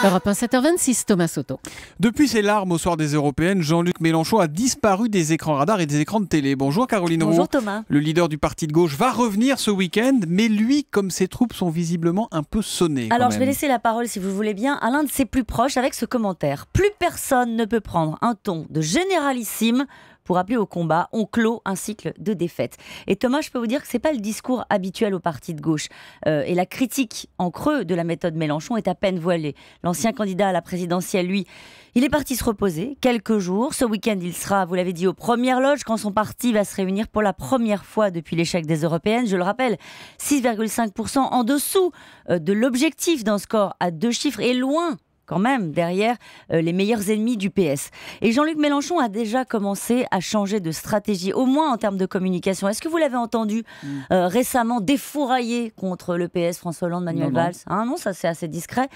Europe 1, 7h26, Thomas Soto. Depuis ses larmes au soir des Européennes, Jean-Luc Mélenchon a disparu des écrans radars et des écrans de télé. Bonjour Caroline Roux. Bonjour Thomas. Le leader du parti de gauche va revenir ce week-end, mais lui, comme ses troupes, sont visiblement un peu sonnées. Alors je vais laisser la parole, si vous voulez bien, à l'un de ses plus proches avec ce commentaire. Plus personne ne peut prendre un ton de généralissime pour appeler au combat. On clôt un cycle de défaites. Et Thomas, je peux vous dire que ce n'est pas le discours habituel au parti de gauche. Et la critique en creux de la méthode Mélenchon est à peine voilée. L'ancien candidat à la présidentielle, lui, il est parti se reposer quelques jours. Ce week-end, il sera, vous l'avez dit, aux premières loges quand son parti va se réunir pour la première fois depuis l'échec des Européennes. Je le rappelle, 6,5% en dessous de l'objectif d'un score à 2 chiffres et loin quand même derrière les meilleurs ennemis du PS. Et Jean-Luc Mélenchon a déjà commencé à changer de stratégie, au moins en termes de communication. Est-ce que vous l'avez entendu récemment défourailler contre le PS, François Hollande, Manuel Valls? Non, ça c'est assez discret.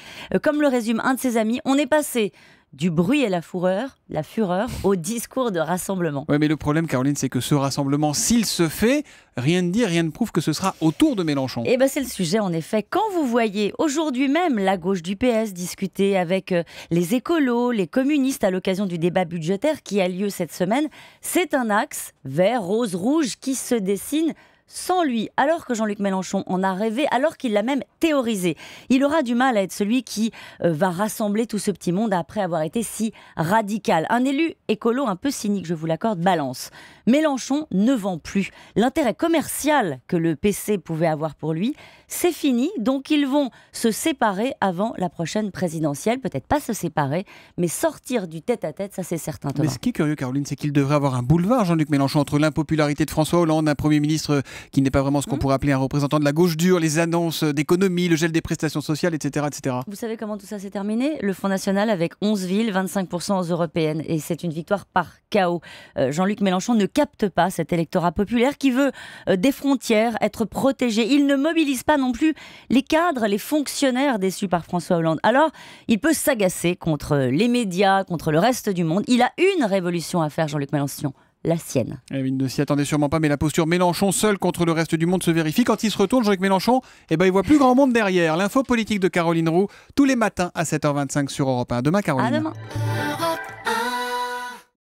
Comme le résume un de ses amis, on est passé du bruit et la fureur au discours de rassemblement. Oui, mais le problème, Caroline, c'est que ce rassemblement, s'il se fait, rien ne dit, rien ne prouve que ce sera autour de Mélenchon. Eh bien, c'est le sujet, en effet. Quand vous voyez aujourd'hui même la gauche du PS discuter avec les écolos, les communistes à l'occasion du débat budgétaire qui a lieu cette semaine, c'est un axe vert, rose, rouge qui se dessine sans lui, alors que Jean-Luc Mélenchon en a rêvé, alors qu'il l'a même théorisé. Il aura du mal à être celui qui va rassembler tout ce petit monde après avoir été si radical. Un élu écolo un peu cynique, je vous l'accorde, balance. Mélenchon ne vend plus. L'intérêt commercial que le PC pouvait avoir pour lui, c'est fini, donc ils vont se séparer avant la prochaine présidentielle. Peut-être pas se séparer, mais sortir du tête-à-tête, ça c'est certain, Thomas. Mais ce qui est curieux, Caroline, c'est qu'il devrait avoir un boulevard, Jean-Luc Mélenchon, entre l'impopularité de François Hollande, un Premier ministre qui n'est pas vraiment ce qu'on pourrait appeler un représentant de la gauche dure, les annonces d'économie, le gel des prestations sociales, etc., etc. Vous savez comment tout ça s'est terminé? Le Front National avec 11 villes, 25% aux européennes. Et c'est une victoire par chaos. Jean-Luc Mélenchon ne capte pas cet électorat populaire qui veut des frontières, être protégé. Il ne mobilise pas non plus les cadres, les fonctionnaires déçus par François Hollande. Alors, il peut s'agacer contre les médias, contre le reste du monde. Il a une révolution à faire, Jean-Luc Mélenchon. La sienne. Il ne s'y attendait sûrement pas, mais la posture Mélenchon seul contre le reste du monde se vérifie. Quand il se retourne, Jean-Luc Mélenchon, il voit plus grand monde derrière. L'info politique de Caroline Roux, tous les matins à 7h25 sur Europe 1. À demain, Caroline. À demain.